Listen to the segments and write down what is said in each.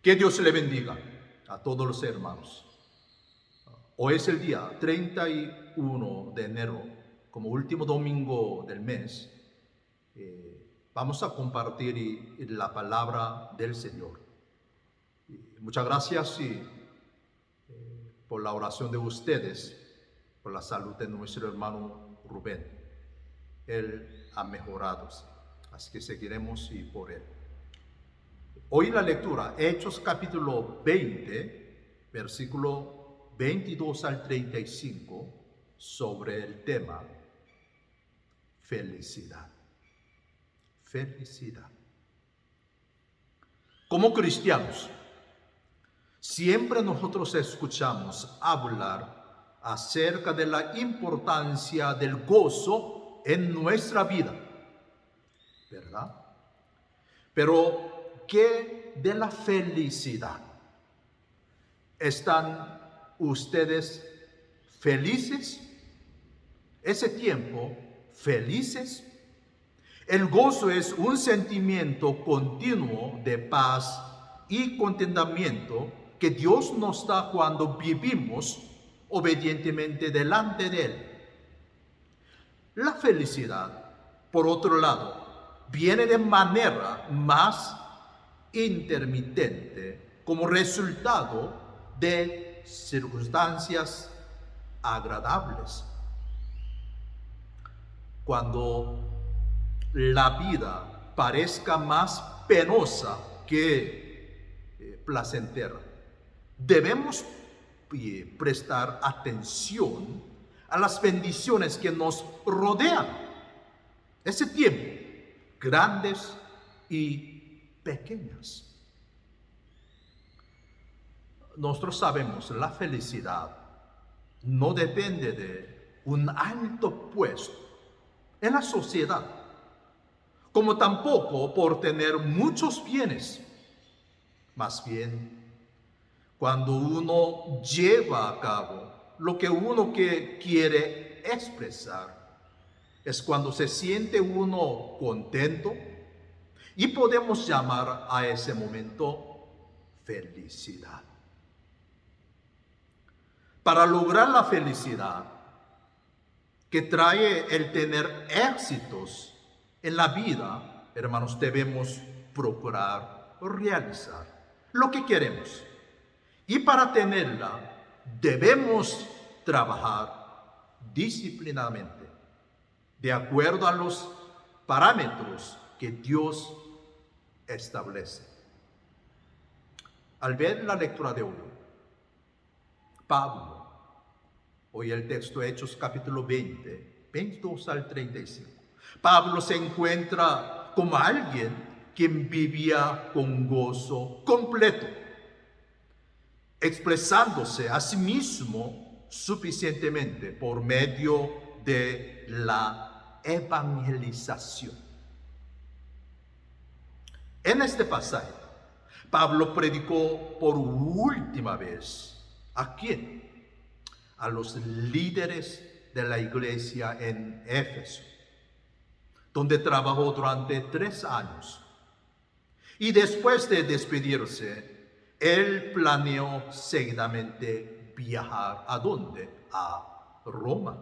Que Dios le bendiga a todos los hermanos. Hoy es el día 31 de enero, como último domingo del mes. Vamos a compartir la palabra del Señor. Muchas gracias por la oración de ustedes, por la salud de nuestro hermano Rubén. Él ha mejorado, así que seguiremos por él. Hoy la lectura, Hechos capítulo 20, versículo 22 al 35, sobre el tema felicidad. Felicidad. Como cristianos, siempre nosotros escuchamos hablar acerca de la importancia del gozo en nuestra vida, ¿verdad? Pero ¿qué de la felicidad? ¿Están ustedes felices? ¿Ese tiempo felices? El gozo es un sentimiento continuo de paz y contentamiento que Dios nos da cuando vivimos obedientemente delante de Él. La felicidad, por otro lado, viene de manera más intermitente como resultado de circunstancias agradables. Cuando la vida parezca más penosa que placentera, debemos prestar atención a las bendiciones que nos rodean. Ese tiempo, grandes y pequeñas. Nosotros sabemos, la felicidad no depende de un alto puesto en la sociedad, como tampoco por tener muchos bienes. Más bien, cuando uno lleva a cabo lo que uno quiere expresar, es cuando se siente uno contento, y podemos llamar a ese momento felicidad. Para lograr la felicidad que trae el tener éxitos en la vida, hermanos, debemos procurar realizar lo que queremos. Y para tenerla, debemos trabajar disciplinadamente, de acuerdo a los parámetros que Dios establece. Al ver la lectura de hoy, Pablo, hoy el texto Hechos capítulo 20, 22 al 35, Pablo se encuentra como alguien quien vivía con gozo completo, expresándose a sí mismo suficientemente por medio de la evangelización. En este pasaje, Pablo predicó por última vez. ¿A quién? A los líderes de la iglesia en Éfeso, donde trabajó durante 3 años. Y después de despedirse, él planeó seguidamente viajar. ¿A dónde? A Roma,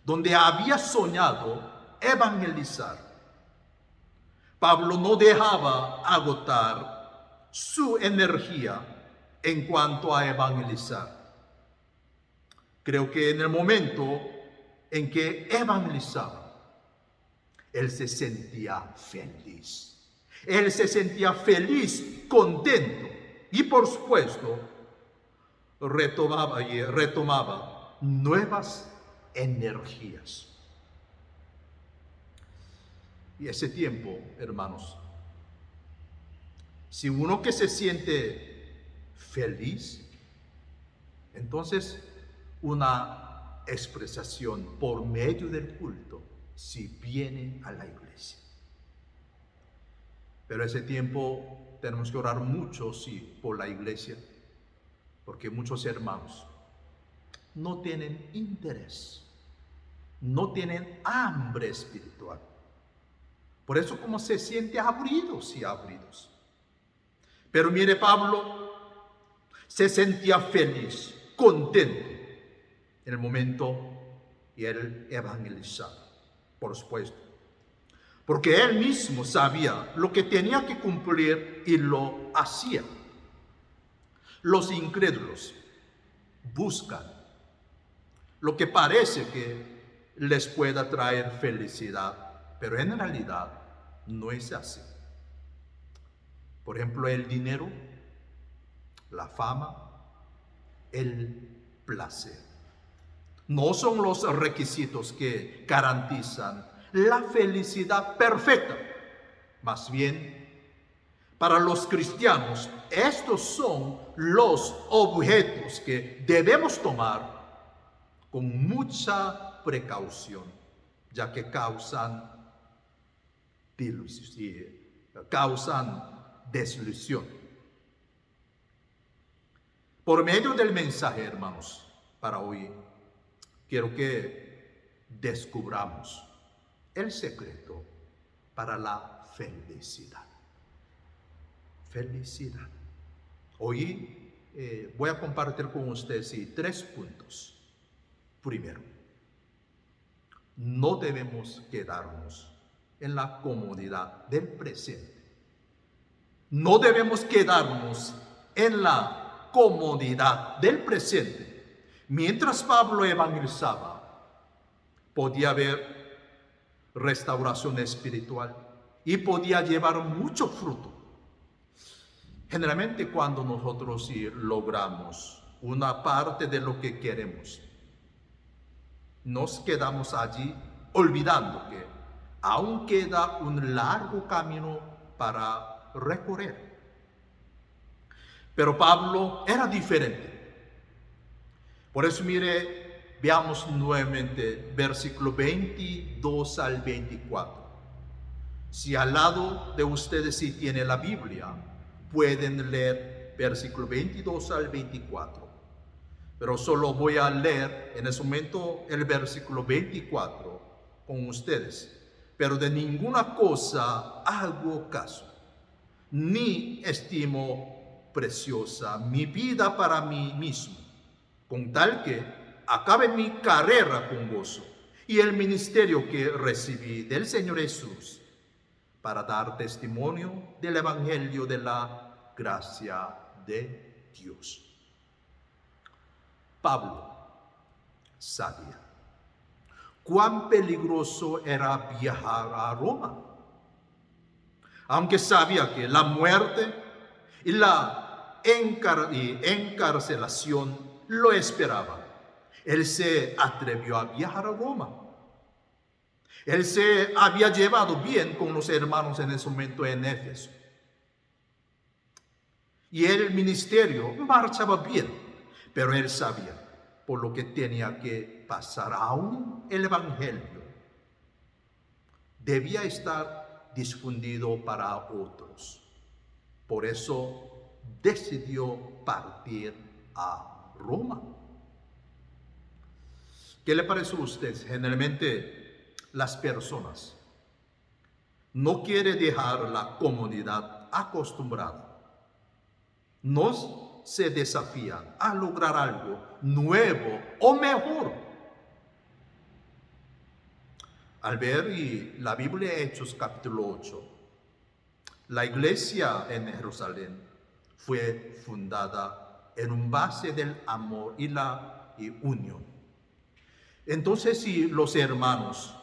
donde había soñado evangelizar. Pablo no dejaba agotar su energía en cuanto a evangelizar. Creo que en el momento en que evangelizaba, él se sentía feliz. Él se sentía feliz, contento, y por supuesto retomaba nuevas energías. Y ese tiempo, hermanos, si uno que se siente feliz, entonces una expresación por medio del culto, si viene a la iglesia. Pero ese tiempo tenemos que orar mucho, sí, por la iglesia, porque muchos hermanos no tienen interés, no tienen hambre espiritual. Por eso como se siente aburridos y aburridos. Pero mire, Pablo se sentía feliz, contento en el momento y él evangelizaba, por supuesto, porque él mismo sabía lo que tenía que cumplir y lo hacía. Los incrédulos buscan lo que parece que les pueda traer felicidad, pero en realidad no es así. Por ejemplo, el dinero, la fama, el placer. No son los requisitos que garantizan la felicidad perfecta. Más bien, para los cristianos, estos son los objetos que debemos tomar con mucha precaución, ya que causan desilusión. Por medio del mensaje, hermanos, para hoy, quiero que descubramos el secreto para la felicidad. Felicidad. Hoy voy a compartir con ustedes 3 puntos. Primero, no debemos quedarnos en la comodidad del presente. No debemos quedarnos en la comodidad del presente. Mientras Pablo evangelizaba, podía haber restauración espiritual y podía llevar mucho fruto. Generalmente cuando nosotros logramos una parte de lo que queremos, nos quedamos allí olvidando que aún queda un largo camino para recorrer. Pero Pablo era diferente. Por eso mire, veamos nuevamente versículo 22 al 24. Si al lado de ustedes si tiene la Biblia, pueden leer versículo 22 al 24. Pero solo voy a leer en ese momento el versículo 24 con ustedes. Pero de ninguna cosa hago caso, ni estimo preciosa mi vida para mí mismo, con tal que acabe mi carrera con gozo y el ministerio que recibí del Señor Jesús, para dar testimonio del Evangelio de la gracia de Dios. Pablo sabía cuán peligroso era viajar a Roma. Aunque sabía que la muerte y la encarcelación lo esperaban, él se atrevió a viajar a Roma. Él se había llevado bien con los hermanos en ese momento en Éfeso. Y el ministerio marchaba bien, pero él sabía por lo que tenía que pasar. Aún el Evangelio debía estar difundido para otros. Por eso decidió partir a Roma. ¿Qué le parece a usted? Generalmente las personas no quieren dejar la comodidad acostumbrada. No se desafían a lograr algo nuevo o mejor. Al ver la Biblia Hechos capítulo 8, la iglesia en Jerusalén fue fundada en un base del amor y la unión. Entonces, si los hermanos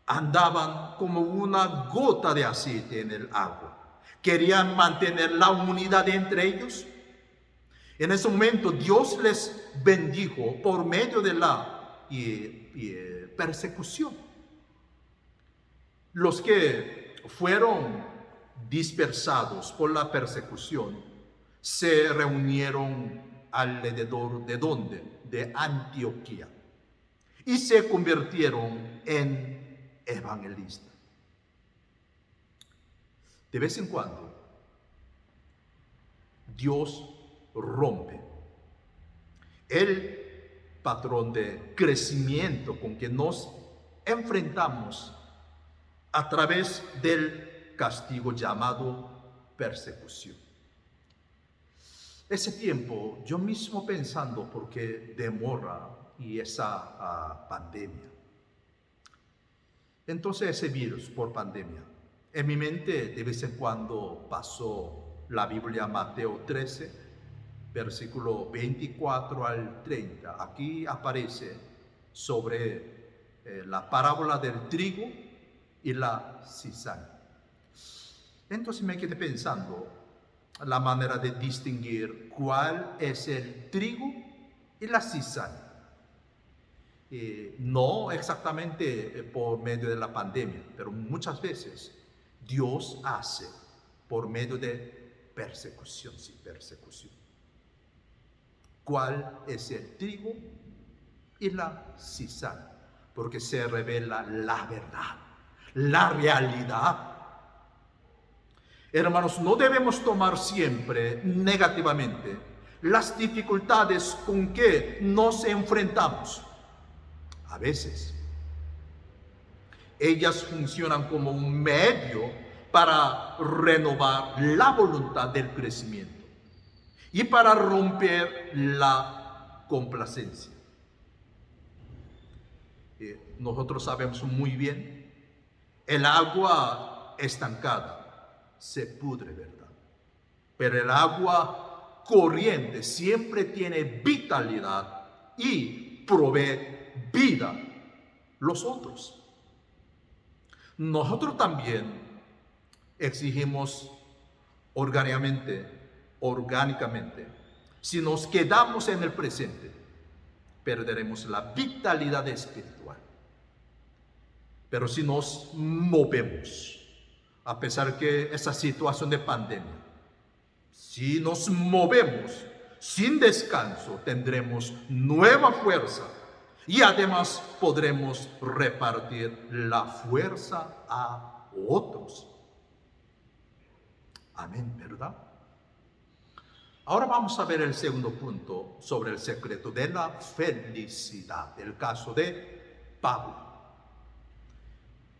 andaban como una gota de aceite en el agua, querían mantener la unidad entre ellos. En ese momento Dios les bendijo por medio de la persecución. Los que fueron dispersados por la persecución se reunieron alrededor de ¿dónde? De Antioquía, y se convirtieron en evangelistas. De vez en cuando, Dios rompe el patrón de crecimiento con que nos enfrentamos a través del castigo llamado persecución. ese tiempo yo mismo pensando por qué demora y esa pandemia. Entonces ese virus por pandemia, en mi mente de vez en cuando pasó la Biblia Mateo 13, versículo 24 al 30. Aquí aparece sobre la parábola del trigo y la cizaña. Entonces me quedé pensando la manera de distinguir cuál es el trigo y la cizaña. No exactamente por medio de la pandemia, pero muchas veces Dios hace por medio de persecución, sí, persecución. ¿Cuál es el trigo y la cizaña? Porque se revela la verdad, la realidad. Hermanos, no debemos tomar siempre negativamente las dificultades con que nos enfrentamos. A veces, ellas funcionan como un medio para renovar la voluntad del crecimiento y para romper la complacencia. Nosotros sabemos muy bien, el agua estancada se pudre, ¿verdad? Pero el agua corriente siempre tiene vitalidad y provee vida a los otros. Nosotros también exigimos orgánicamente, si nos quedamos en el presente, perderemos la vitalidad espiritual. Pero si nos movemos, a pesar que esa situación de pandemia, si nos movemos sin descanso, tendremos nueva fuerza y además podremos repartir la fuerza a otros. Amén, ¿verdad? Ahora vamos a ver el segundo punto sobre el secreto de la felicidad, el caso de Pablo.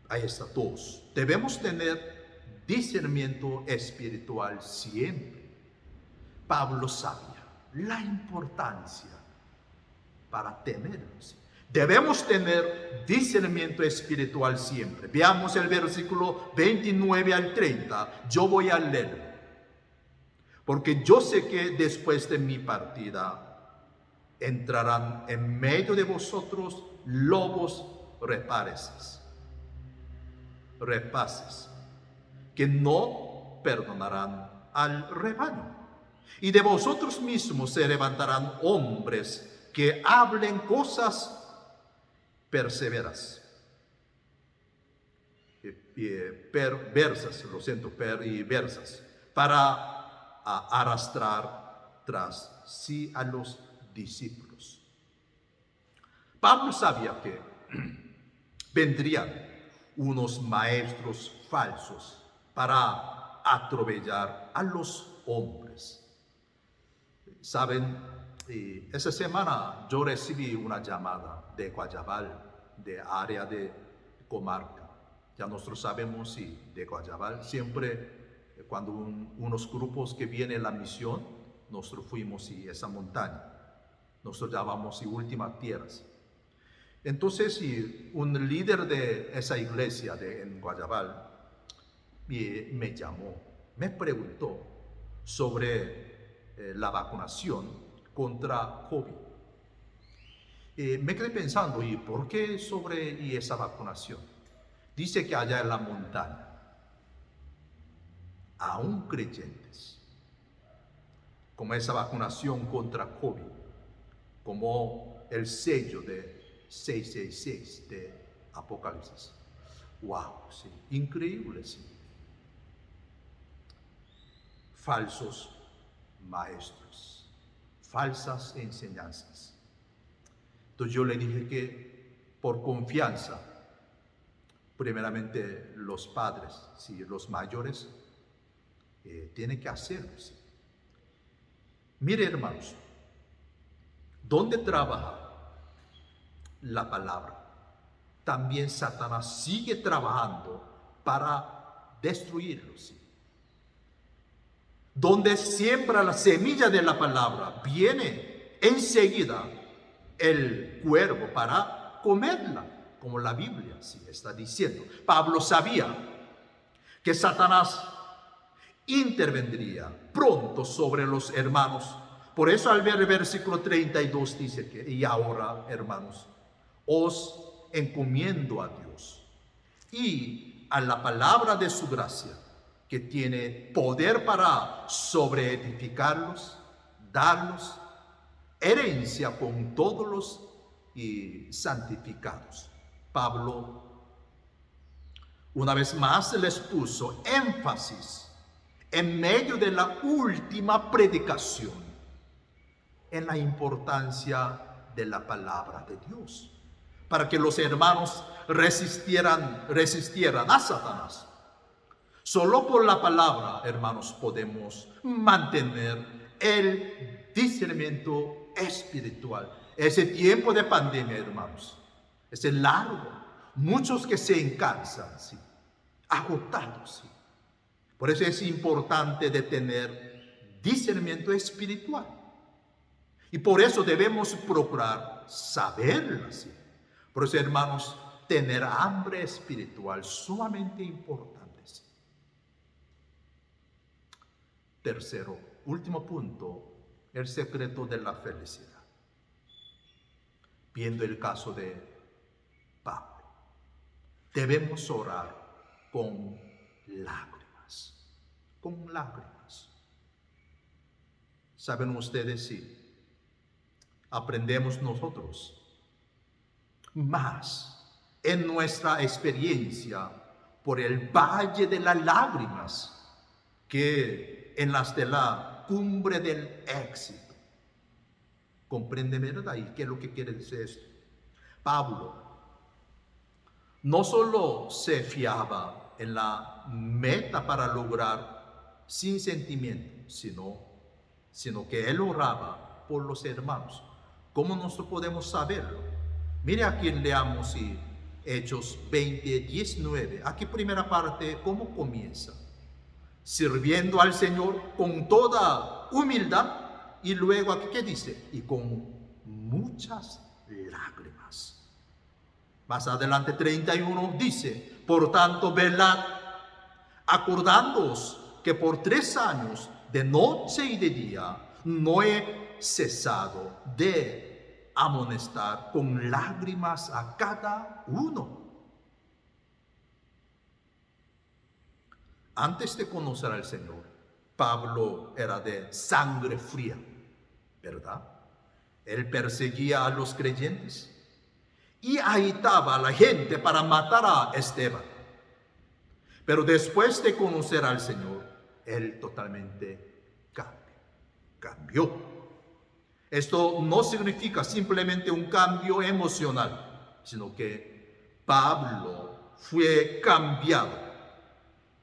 Ahí está, dos. Debemos tener discernimiento espiritual siempre. Pablo sabía la importancia para tenerlos. Debemos tener discernimiento espiritual siempre. Veamos el versículo 29 al 30. Yo voy a leerlo. Porque yo sé que después de mi partida entrarán en medio de vosotros lobos rapaces, que no perdonarán al rebaño. Y de vosotros mismos se levantarán hombres que hablen cosas perversas, para arrastrar tras sí a los discípulos. Pablo sabía que vendrían unos maestros falsos para atropellar a los hombres. Saben, esa semana yo recibí una llamada de Guayabal, de área de comarca. Ya nosotros sabemos, de Guayabal, siempre cuando unos grupos que vienen a la misión, nosotros fuimos a esa montaña. Nosotros llamamos Últimas Tierras. Entonces, un líder de esa iglesia en Guayabal me llamó, me preguntó sobre la vacunación contra COVID. Me quedé pensando, ¿y por qué sobre esa vacunación? Dice que allá en la montaña, aún creyentes, como esa vacunación contra COVID, como el sello de 666 de Apocalipsis. ¡Wow! Sí, increíble, sí. Falsos maestros, falsas enseñanzas. Entonces yo le dije que por confianza, primeramente los padres, los mayores, tienen que hacerlo. Sí. Mire, hermanos, ¿dónde trabaja la palabra? También Satanás sigue trabajando para destruirlos. ¿Sí? donde siembra la semilla de la palabra, viene enseguida el cuervo para comerla, como la Biblia sí está diciendo. Pablo sabía que Satanás intervendría pronto sobre los hermanos. Por eso al ver el versículo 32 dice que, y ahora, hermanos, os encomiendo a Dios y a la palabra de su gracia, que tiene poder para sobreedificarlos, darlos herencia con todos los santificados. Pablo una vez más les puso énfasis en medio de la última predicación en la importancia de la palabra de Dios, para que los hermanos resistieran a Satanás. Solo por la palabra, hermanos, podemos mantener el discernimiento espiritual. Ese tiempo de pandemia, hermanos, es largo. Muchos que se cansan, sí, agotados, sí. Por eso es importante de tener discernimiento espiritual. Y por eso debemos procurar saberlo, sí. Por eso, hermanos, tener hambre espiritual sumamente importante. Sí. Tercero, último punto, el secreto de la felicidad. Viendo el caso de Pablo, debemos orar con lágrimas, con lágrimas. ¿Saben ustedes si aprendemos nosotros más en nuestra experiencia por el valle de las lágrimas que en las de la cumbre del éxito? ¿Comprende, verdad? ¿Y qué es lo que quiere decir esto? Pablo no solo se fiaba en la meta para lograr sin sentimiento, sino que él oraba por los hermanos. ¿Cómo nosotros podemos saberlo? Mire aquí, leamos Hechos 20:19. Aquí primera parte, ¿cómo comienza? Sirviendo al Señor con toda humildad. Y luego aquí, ¿qué dice? Y con muchas lágrimas. Más adelante 31 dice: por tanto, velad, acordándoos que por 3 años, de noche y de día, no he cesado de amonestar con lágrimas a cada uno. Antes de conocer al Señor, Pablo era de sangre fría, ¿verdad? Él perseguía a los creyentes y agitaba a la gente para matar a Esteban. Pero después de conocer al Señor, él totalmente cambió. Esto no significa simplemente un cambio emocional, sino que Pablo fue cambiado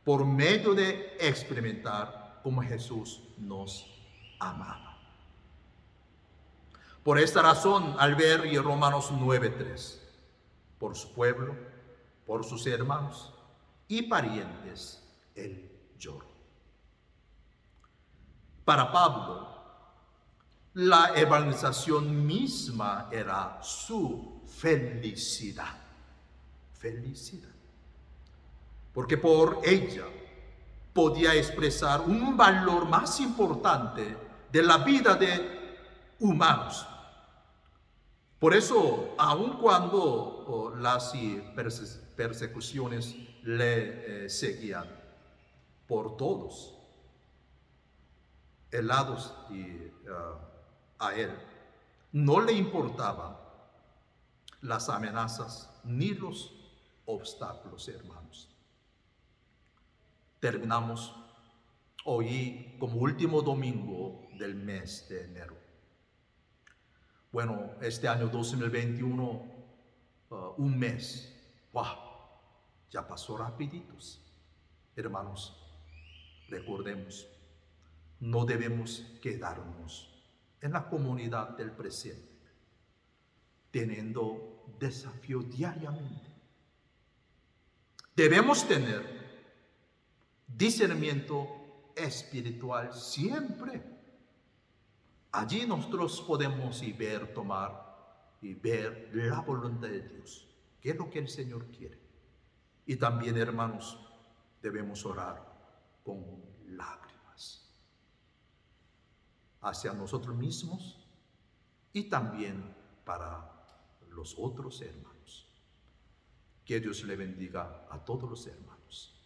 por medio de experimentar cómo Jesús nos amaba. Por esta razón, al ver en Romanos 9:3, por su pueblo, por sus hermanos y parientes, él lloró. Para Pablo, la evangelización misma era su felicidad. Felicidad. Porque por ella podía expresar un valor más importante de la vida de humanos. Por eso, aun cuando las persecuciones le seguían por todos lados a él, no le importaban las amenazas ni los obstáculos, hermanos. Terminamos hoy como último domingo del mes de enero. Bueno, este año 2021, un mes, ¡wow!, ya pasó rapiditos. Hermanos, recordemos, no debemos quedarnos en la comunidad del presente, teniendo desafío diariamente. Debemos tener discernimiento espiritual siempre. Allí nosotros podemos y ver, tomar y ver la voluntad de Dios, qué es lo que el Señor quiere. Y también, hermanos, debemos orar con lágrimas hacia nosotros mismos y también para los otros hermanos. Que Dios le bendiga a todos los hermanos.